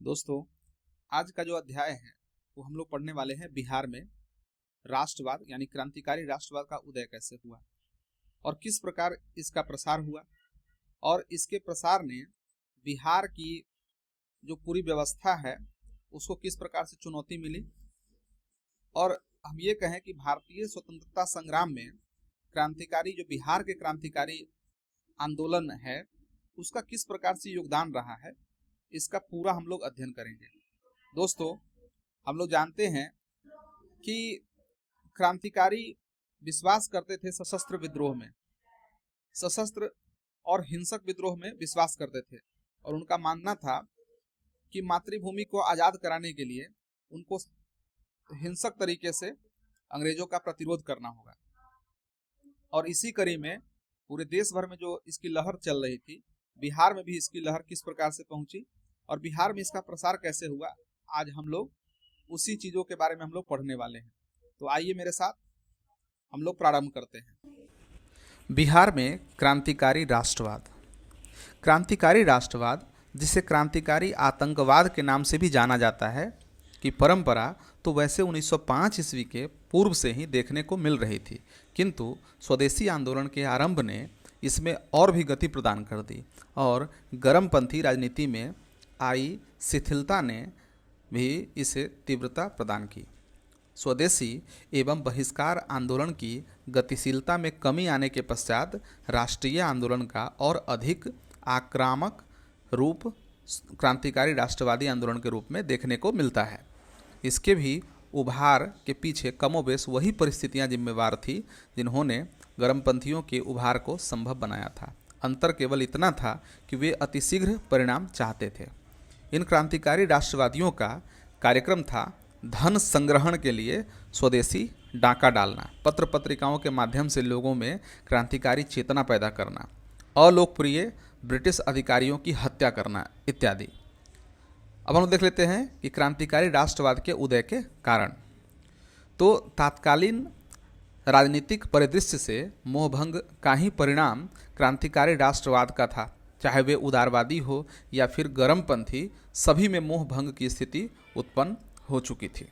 दोस्तों, आज का जो अध्याय है वो हम लोग पढ़ने वाले हैं बिहार में राष्ट्रवाद यानी क्रांतिकारी राष्ट्रवाद का उदय कैसे हुआ और किस प्रकार इसका प्रसार हुआ और इसके प्रसार ने बिहार की जो पूरी व्यवस्था है उसको किस प्रकार से चुनौती मिली। और हम ये कहें कि भारतीय स्वतंत्रता संग्राम में क्रांतिकारी जो बिहार के क्रांतिकारी आंदोलन है उसका किस प्रकार से योगदान रहा है, इसका पूरा हम लोग अध्ययन करेंगे। दोस्तों, हम लोग जानते हैं कि क्रांतिकारी विश्वास करते थे सशस्त्र विद्रोह में, सशस्त्र और हिंसक विद्रोह में विश्वास करते थे और उनका मानना था कि मातृभूमि को आजाद कराने के लिए उनको हिंसक तरीके से अंग्रेजों का प्रतिरोध करना होगा। और इसी कड़ी में पूरे देश भर में जो इसकी लहर चल रही थी, बिहार में भी इसकी लहर किस प्रकार से पहुंची और बिहार में इसका प्रसार कैसे हुआ, आज हम लोग उसी चीजों के बारे में हम लोग पढ़ने वाले हैं। तो आइए मेरे साथ हम लोग प्रारंभ करते हैं। बिहार में क्रांतिकारी राष्ट्रवाद। क्रांतिकारी राष्ट्रवाद, जिसे क्रांतिकारी आतंकवाद के नाम से भी जाना जाता है, की परंपरा तो वैसे 1905 ईस्वी के पूर्व से ही देखने को मिल रही थी, किंतु स्वदेशी आंदोलन के आरंभ ने इसमें और भी गति प्रदान कर दी और गर्मपंथी राजनीति में आई शिथिलता ने भी इसे तीव्रता प्रदान की। स्वदेशी एवं बहिष्कार आंदोलन की गतिशीलता में कमी आने के पश्चात राष्ट्रीय आंदोलन का और अधिक आक्रामक रूप क्रांतिकारी राष्ट्रवादी आंदोलन के रूप में देखने को मिलता है। इसके भी उभार के पीछे कमोबेश वही परिस्थितियां जिम्मेवार थी जिन्होंने गर्मपंथियों के उभार को संभव बनाया था। अंतर केवल इतना था कि वे अतिशीघ्र परिणाम चाहते थे। इन क्रांतिकारी राष्ट्रवादियों का कार्यक्रम था धन संग्रहण के लिए स्वदेशी डाका डालना, पत्र पत्रिकाओं के माध्यम से लोगों में क्रांतिकारी चेतना पैदा करना, अलोकप्रिय ब्रिटिश अधिकारियों की हत्या करना इत्यादि। अब हम देख लेते हैं कि क्रांतिकारी राष्ट्रवाद के उदय के कारण। तो तात्कालीन राजनीतिक परिदृश्य से मोहभंग का ही परिणाम क्रांतिकारी राष्ट्रवाद का था। चाहे वे उदारवादी हो या फिर गर्मपंथी, सभी में मोहभंग की स्थिति उत्पन्न हो चुकी थी।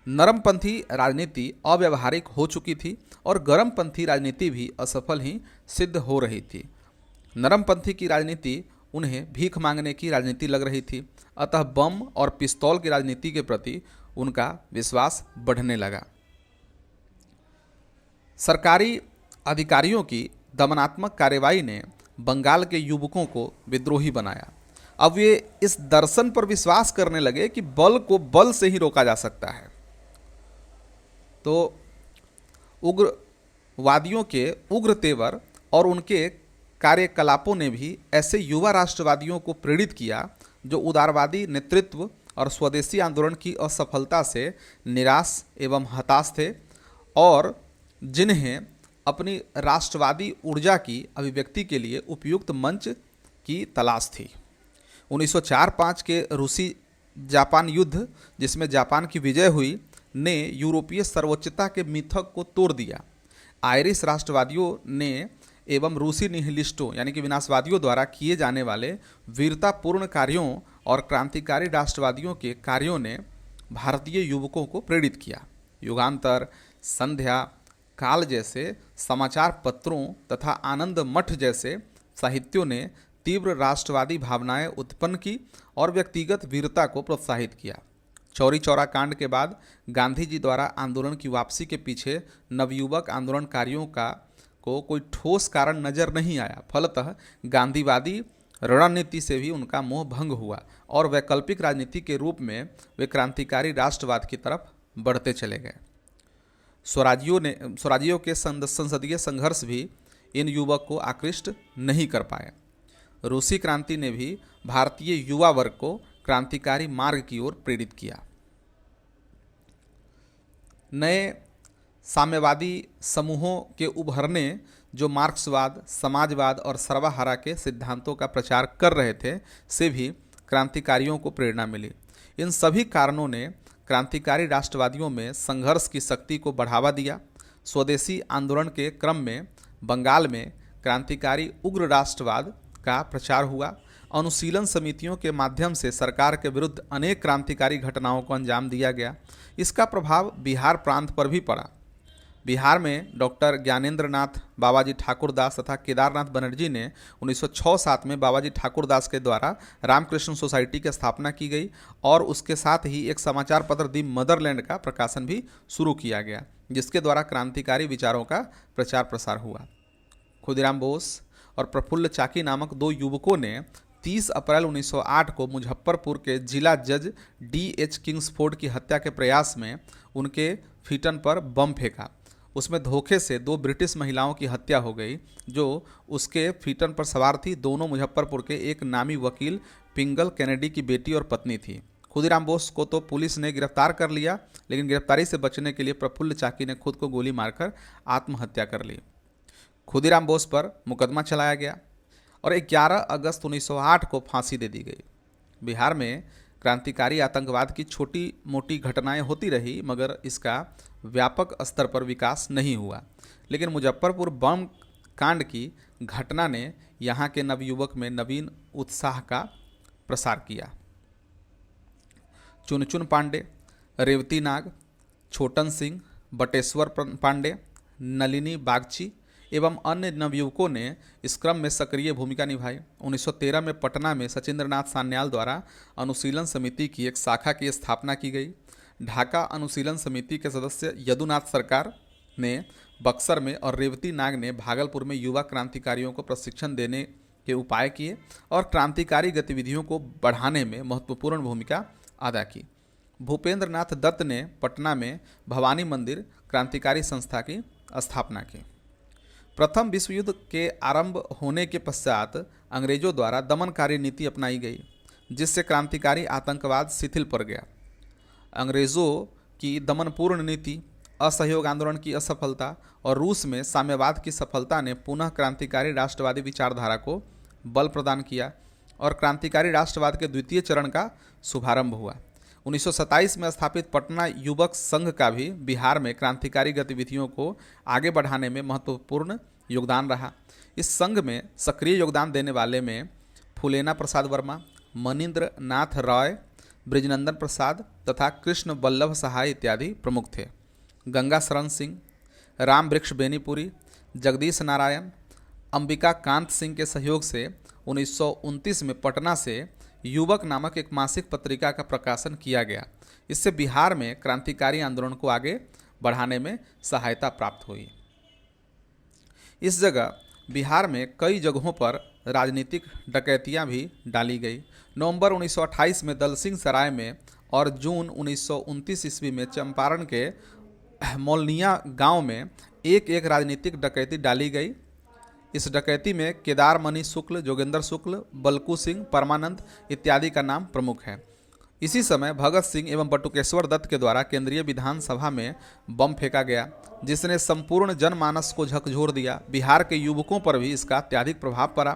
नरमपंथी राजनीति अव्यावहारिक हो चुकी थी और गर्मपंथी राजनीति भी असफल ही सिद्ध हो रही थी। नरमपंथी की राजनीति उन्हें भीख मांगने की राजनीति लग रही थी, अतः बम और पिस्तौल की राजनीति के प्रति उनका विश्वास बढ़ने लगा। सरकारी अधिकारियों की दमनात्मक कार्रवाई ने बंगाल के युवकों को विद्रोही बनाया। अब वे इस दर्शन पर विश्वास करने लगे कि बल को बल से ही रोका जा सकता है। तो उग्रवादियों के उग्र तेवर और उनके कार्यकलापों ने भी ऐसे युवा राष्ट्रवादियों को प्रेरित किया जो उदारवादी नेतृत्व और स्वदेशी आंदोलन की असफलता से निराश एवं हताश थे और जिन्हें अपनी राष्ट्रवादी ऊर्जा की अभिव्यक्ति के लिए उपयुक्त मंच की तलाश थी। 1904-05 के रूसी जापान युद्ध, जिसमें जापान की विजय हुई, ने यूरोपीय सर्वोच्चता के मिथक को तोड़ दिया। आयरिश राष्ट्रवादियों ने एवं रूसी निहिलिस्टों यानी कि विनाशवादियों द्वारा किए जाने वाले वीरतापूर्ण कार्यों और क्रांतिकारी राष्ट्रवादियों के कार्यों ने भारतीय युवकों को प्रेरित किया। युगांतर, संध्या, काल जैसे समाचार पत्रों तथा आनंद मठ जैसे साहित्यों ने तीव्र राष्ट्रवादी भावनाएं उत्पन्न की और व्यक्तिगत वीरता को प्रोत्साहित किया। चौरी चौरा कांड के बाद गांधी जी द्वारा आंदोलन की वापसी के पीछे नवयुवक आंदोलनकारियों को कोई ठोस कारण नजर नहीं आया। फलतः गांधीवादी रणनीति से भी उनका मोह भंग हुआ और वैकल्पिक राजनीति के रूप में वे क्रांतिकारी राष्ट्रवाद की तरफ बढ़ते चले गए। स्वराज्यों के संसदीय संघर्ष भी इन युवक को आकृष्ट नहीं कर पाए। रूसी क्रांति ने भी भारतीय युवा वर्ग को क्रांतिकारी मार्ग की ओर प्रेरित किया। नए साम्यवादी समूहों के उभरने जो मार्क्सवाद, समाजवाद और सर्वहारा के सिद्धांतों का प्रचार कर रहे थे, से भी क्रांतिकारियों को प्रेरणा मिली। इन सभी कारणों ने क्रांतिकारी राष्ट्रवादियों में संघर्ष की शक्ति को बढ़ावा दिया। स्वदेशी आंदोलन के क्रम में बंगाल में क्रांतिकारी उग्र राष्ट्रवाद का प्रचार हुआ। अनुशीलन समितियों के माध्यम से सरकार के विरुद्ध अनेक क्रांतिकारी घटनाओं को अंजाम दिया गया। इसका प्रभाव बिहार प्रांत पर भी पड़ा। बिहार में डॉक्टर ज्ञानेंद्र नाथ, बाबाजी ठाकुरदास तथा केदारनाथ बनर्जी ने 1906-07 में बाबाजी ठाकुरदास के द्वारा रामकृष्ण सोसाइटी की स्थापना की गई और उसके साथ ही एक समाचार पत्र दी मदरलैंड का प्रकाशन भी शुरू किया गया, जिसके द्वारा क्रांतिकारी विचारों का प्रचार प्रसार हुआ। खुदीराम बोस और प्रफुल्ल चाकी नामक दो युवकों ने 30 अप्रैल 1908 को मुजफ्फरपुर के जिला जज D.H. किंग्सफोर्ड की हत्या के प्रयास में उनके फीटन पर बम फेंका। उसमें धोखे से 2 ब्रिटिश महिलाओं की हत्या हो गई जो उसके फीटन पर सवार थी। दोनों मुजफ्फरपुर के एक नामी वकील पिंगल कैनेडी की बेटी और पत्नी थी। खुदीराम बोस को तो पुलिस ने गिरफ्तार कर लिया, लेकिन गिरफ्तारी से बचने के लिए प्रफुल्ल चाकी ने खुद को गोली मारकर आत्महत्या कर ली। खुदीराम बोस पर मुकदमा चलाया गया और 11 अगस्त 1908 को फांसी दे दी गई। बिहार में क्रांतिकारी आतंकवाद की छोटी मोटी घटनाएं होती रही, मगर इसका व्यापक स्तर पर विकास नहीं हुआ। लेकिन मुजफ्फरपुर बम कांड की घटना ने यहाँ के नवयुवक में नवीन उत्साह का प्रसार किया। चुनचुन पांडे, रेवती नाग, छोटन सिंह, बटेश्वर पांडे, नलिनी बागची एवं अन्य नवयुवकों ने इस क्रम में सक्रिय भूमिका निभाई। 1913 में पटना में सचिंद्रनाथ सान्याल द्वारा अनुशीलन समिति की एक शाखा की स्थापना की गई। ढाका अनुशीलन समिति के सदस्य यदुनाथ सरकार ने बक्सर में और रेवती नाग ने भागलपुर में युवा क्रांतिकारियों को प्रशिक्षण देने के उपाय किए और क्रांतिकारी गतिविधियों को बढ़ाने में महत्वपूर्ण भूमिका अदा की। भूपेंद्र नाथ दत्त ने पटना में भवानी मंदिर क्रांतिकारी संस्था की स्थापना की। प्रथम विश्व युद्ध के आरंभ होने के पश्चात अंग्रेजों द्वारा दमनकारी नीति अपनाई गई, जिससे क्रांतिकारी आतंकवाद शिथिल पड़ गया। अंग्रेज़ों की दमनपूर्ण नीति, असहयोग आंदोलन की असफलता और रूस में साम्यवाद की सफलता ने पुनः क्रांतिकारी राष्ट्रवादी विचारधारा को बल प्रदान किया और क्रांतिकारी राष्ट्रवाद के द्वितीय चरण का शुभारंभ हुआ। 1927 में स्थापित पटना युवक संघ का भी बिहार में क्रांतिकारी गतिविधियों को आगे बढ़ाने में महत्वपूर्ण योगदान रहा। इस संघ में सक्रिय योगदान देने वाले में फुलेना प्रसाद वर्मा, मनीन्द्र नाथ रॉय, ब्रिजनंदन प्रसाद तथा कृष्ण बल्लभ सहाय इत्यादि प्रमुख थे। गंगा शरण सिंह, राम वृक्ष बेनीपुरी, जगदीश नारायण, अंबिका कांत सिंह के सहयोग से 1929 में पटना से युवक नामक एक मासिक पत्रिका का प्रकाशन किया गया। इससे बिहार में क्रांतिकारी आंदोलन को आगे बढ़ाने में सहायता प्राप्त हुई। इस जगह बिहार में कई जगहों पर राजनीतिक डकैतियां भी डाली गई। नवंबर 1928 में दलसिंह सराय में और जून 1929 ईस्वी में चंपारण के मौलनिया गांव में एक एक राजनीतिक डकैती डाली गई। इस डकैती में केदार मणि शुक्ल, जोगेंद्र शुक्ल, बलकू सिंह, परमानंद इत्यादि का नाम प्रमुख है। इसी समय भगत सिंह एवं बटुकेश्वर दत्त के द्वारा केंद्रीय विधानसभा में बम फेंका गया, जिसने संपूर्ण जनमानस को झकझोर दिया। बिहार के युवकों पर भी इसका अत्यधिक प्रभाव पड़ा।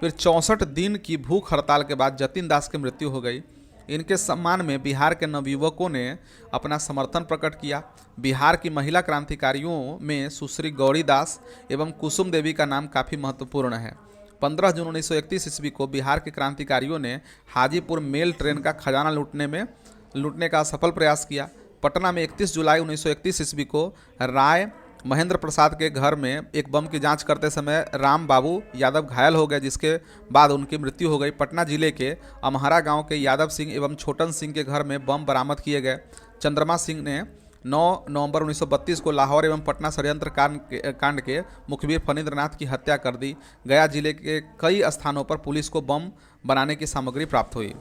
फिर 64 दिन की भूख हड़ताल के बाद जतिन दास की मृत्यु हो गई। इनके सम्मान में बिहार के नवयुवकों ने अपना समर्थन प्रकट किया। बिहार की महिला क्रांतिकारियों में सुश्री गौरी दास एवं कुसुम देवी का नाम काफ़ी महत्वपूर्ण है। 15 जून 1931 ईस्वी को बिहार के क्रांतिकारियों ने हाजीपुर मेल ट्रेन का खजाना लूटने का सफल प्रयास किया। पटना में 31 जुलाई 1931 ईस्वी को राय महेंद्र प्रसाद के घर में एक बम की जांच करते समय राम बाबू यादव घायल हो गए, जिसके बाद उनकी मृत्यु हो गई। पटना जिले के अमहरा गांव के यादव सिंह एवं छोटन सिंह के घर में बम बरामद किए गए। चंद्रमा सिंह ने 9 नवंबर 1932 को लाहौर एवं पटना षड्यंत्र कांड के मुखबिर फणींद्रनाथ की हत्या कर दी। गया जिले के कई स्थानों पर पुलिस को बम बनाने की सामग्री प्राप्त हुई।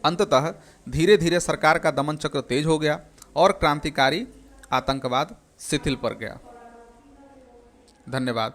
अंततः धीरे धीरे सरकार का दमन चक्र तेज हो गया और क्रांतिकारी आतंकवाद शिथिल पड़ गया। धन्यवाद।